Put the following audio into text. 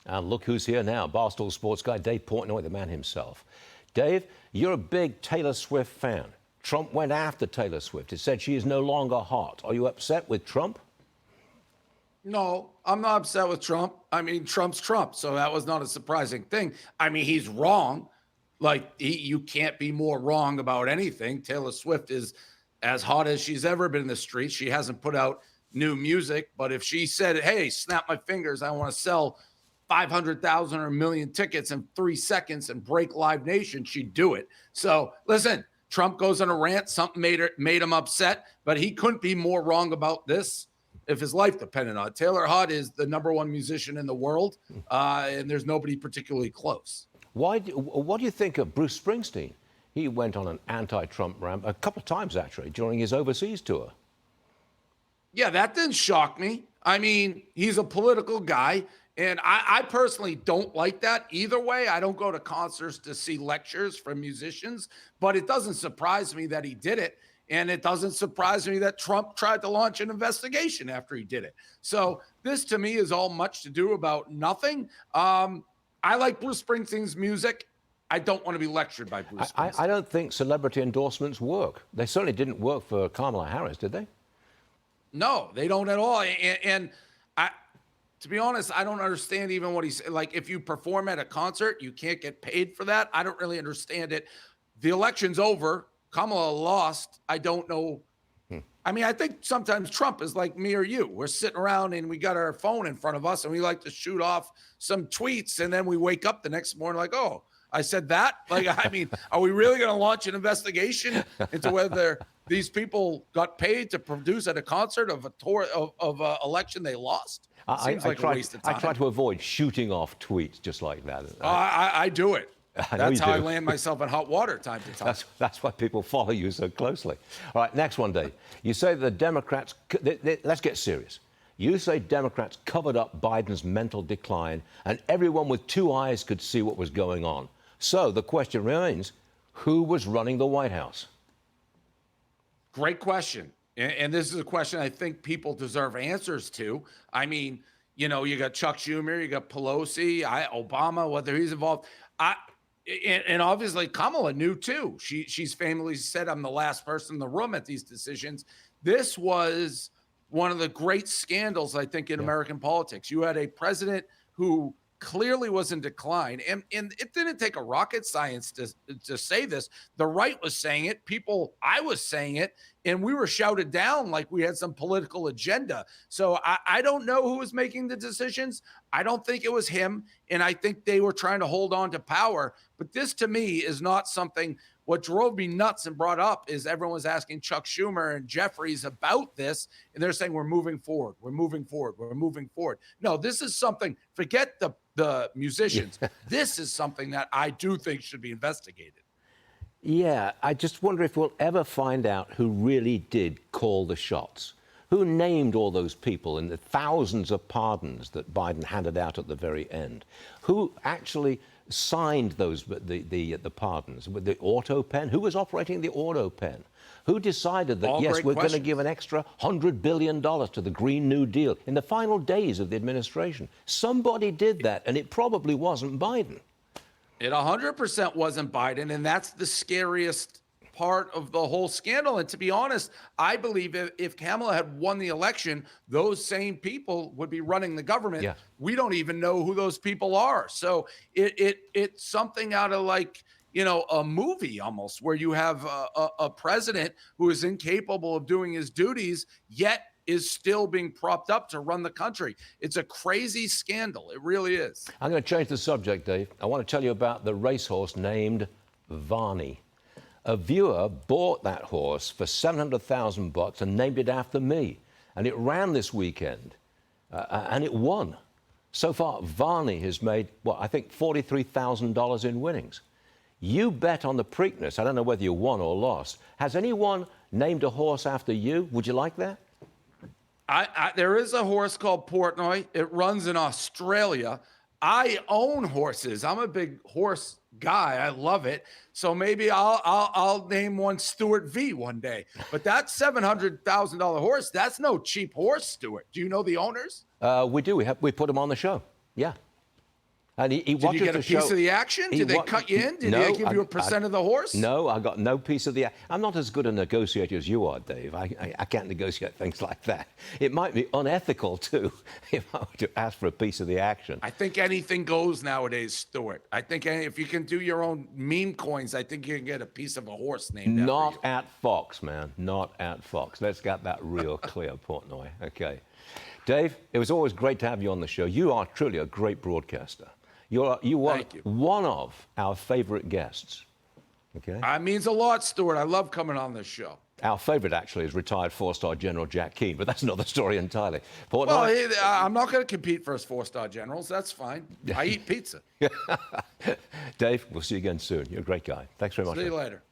And look who's here now, Barstool Sports guy Dave Portnoy, the man himself. Dave, you're a big Taylor Swift fan. Trump went after Taylor Swift. It said she is no longer hot. Are you upset with Trump? No, I'm not upset with Trump. I mean, Trump's Trump, so that was not a surprising thing. I mean, he's wrong. Like, you can't be more wrong about anything. Taylor Swift is as hot as she's ever been in the streets. She hasn't put out new music, but if she said, hey, snap my fingers, I want to sell 500,000 or a million tickets in 3 seconds and break Live Nation, she'd do it. So listen, Trump goes on a rant. Something made him upset, but he couldn't be more wrong about this if his life depended on it. Taylor Hutt is the #1 musician in the world, and there's nobody particularly close. What do you think of Bruce Springsteen? He went on an anti-Trump rant a couple of times, actually, during his overseas tour. Yeah, that didn't shock me. I mean, he's a political guy, and I personally don't like that either way. I don't go to concerts to see lectures from musicians, but it doesn't surprise me that he did it. And it doesn't surprise me that Trump tried to launch an investigation after he did it. So this, to me, is all much to do about nothing. I like Bruce Springsteen's music. I don't want to be lectured by Bruce Springsteen. I don't think celebrity endorsements work. They certainly didn't work for Kamala Harris, did they? No, they don't at all. And to be honest, I don't understand even what he's like. If you perform at a concert, you can't get paid for that. I don't really understand it. The election's over. Kamala lost. I don't know. I mean, I think sometimes Trump is like me or you. We're sitting around and we got our phone in front of us and we like to shoot off some tweets. And then we wake up the next morning like, oh, I said that? Like, I mean, are we really going to launch an investigation into whether these people got paid to produce at a concert of a tour of an election they lost? Seems like a waste of time. I try to avoid shooting off tweets just like that. I do it. That's how I do. land myself in hot water time to time. That's why people follow you so closely. All right, next one, Dave. You say the Democrats, let's get serious. You say Democrats covered up Biden's mental decline and everyone with 2 eyes could see what was going on. So the question remains, who was running the White House? Great question. And this is a question I think people deserve answers to. I mean, you know, you got Chuck Schumer, you got Pelosi, Obama, whether he's involved. And obviously Kamala knew too. She's famously said, I'm the last person in the room at these decisions. This was one of the great scandals, I think, in American politics. You had a president who clearly was in decline. And it didn't take a rocket science to say this. The right was saying it. I was saying it. And we were shouted down like we had some political agenda. So I don't know who was making the decisions. I don't think it was him. And I think they were trying to hold on to power. But this, to me, is not something. What drove me nuts and brought up is everyone was asking Chuck Schumer and Jeffries about this. And they're saying, we're moving forward. We're moving forward. We're moving forward. No, this is something, forget the musicians. This is something that I do think should be investigated. Yeah, I just wonder if we'll ever find out who really did call the shots. Who named all those people in the thousands of pardons that Biden handed out at the very end? Who actually signed the pardons with the auto pen? Who was operating the auto pen? Who decided that, All yes, great we're going to questions. give an extra $100 billion to the Green New Deal in the final days of the administration? Somebody did that, and it probably wasn't Biden. It 100% wasn't Biden, and that's the scariest part of the whole scandal. And to be honest, I believe if Kamala had won the election, those same people would be running the government. Yeah. We don't even know who those people are. So it's something out of like, you know, a movie almost, where you have a president who is incapable of doing his duties, yet is still being propped up to run the country. It's a crazy scandal. It really is. I'm going to change the subject, Dave. I want to tell you about the racehorse named Varney. A viewer bought that horse for $700,000 and named it after me. And it ran this weekend, and it won. So far, Varney has made, I think $43,000 in winnings. You bet on the Preakness. I don't know whether you won or lost. Has anyone named a horse after you? Would you like that? There is a horse called Portnoy. It runs in Australia. I own horses. I'm a big horse guy. I love it. So maybe I'll name one Stuart V one day. But that $700,000 horse, that's no cheap horse, Stuart. Do you know the owners? We do. We put them on the show. Yeah. And he Did watches you get a the piece show. of the action? He Did they wa- cut you in? Did No, they give you a percent of the horse? No, I got no piece of the. I'm not as good a negotiator as you are, Dave. I can't negotiate things like that. It might be unethical too if I were to ask for a piece of the action. I think anything goes nowadays, Stuart. I think if you can do your own meme coins, I think you can get a piece of a horse named Not after you. at Fox, man. Not at Fox. Let's get that real clear, Portnoy. Okay. Dave, it was always great to have you on the show. You are truly a great broadcaster. You are Thank you. one of our favorite guests. Okay. It means a lot, Stuart. I love coming on this show. Our favorite, actually, is retired four-star General Jack Keane, but that's another story entirely. Portnoy, Well, I'm not going to compete for his four-star generals. That's fine. I eat pizza. Dave, we'll see you again soon. You're a great guy. Thanks very much. See you later.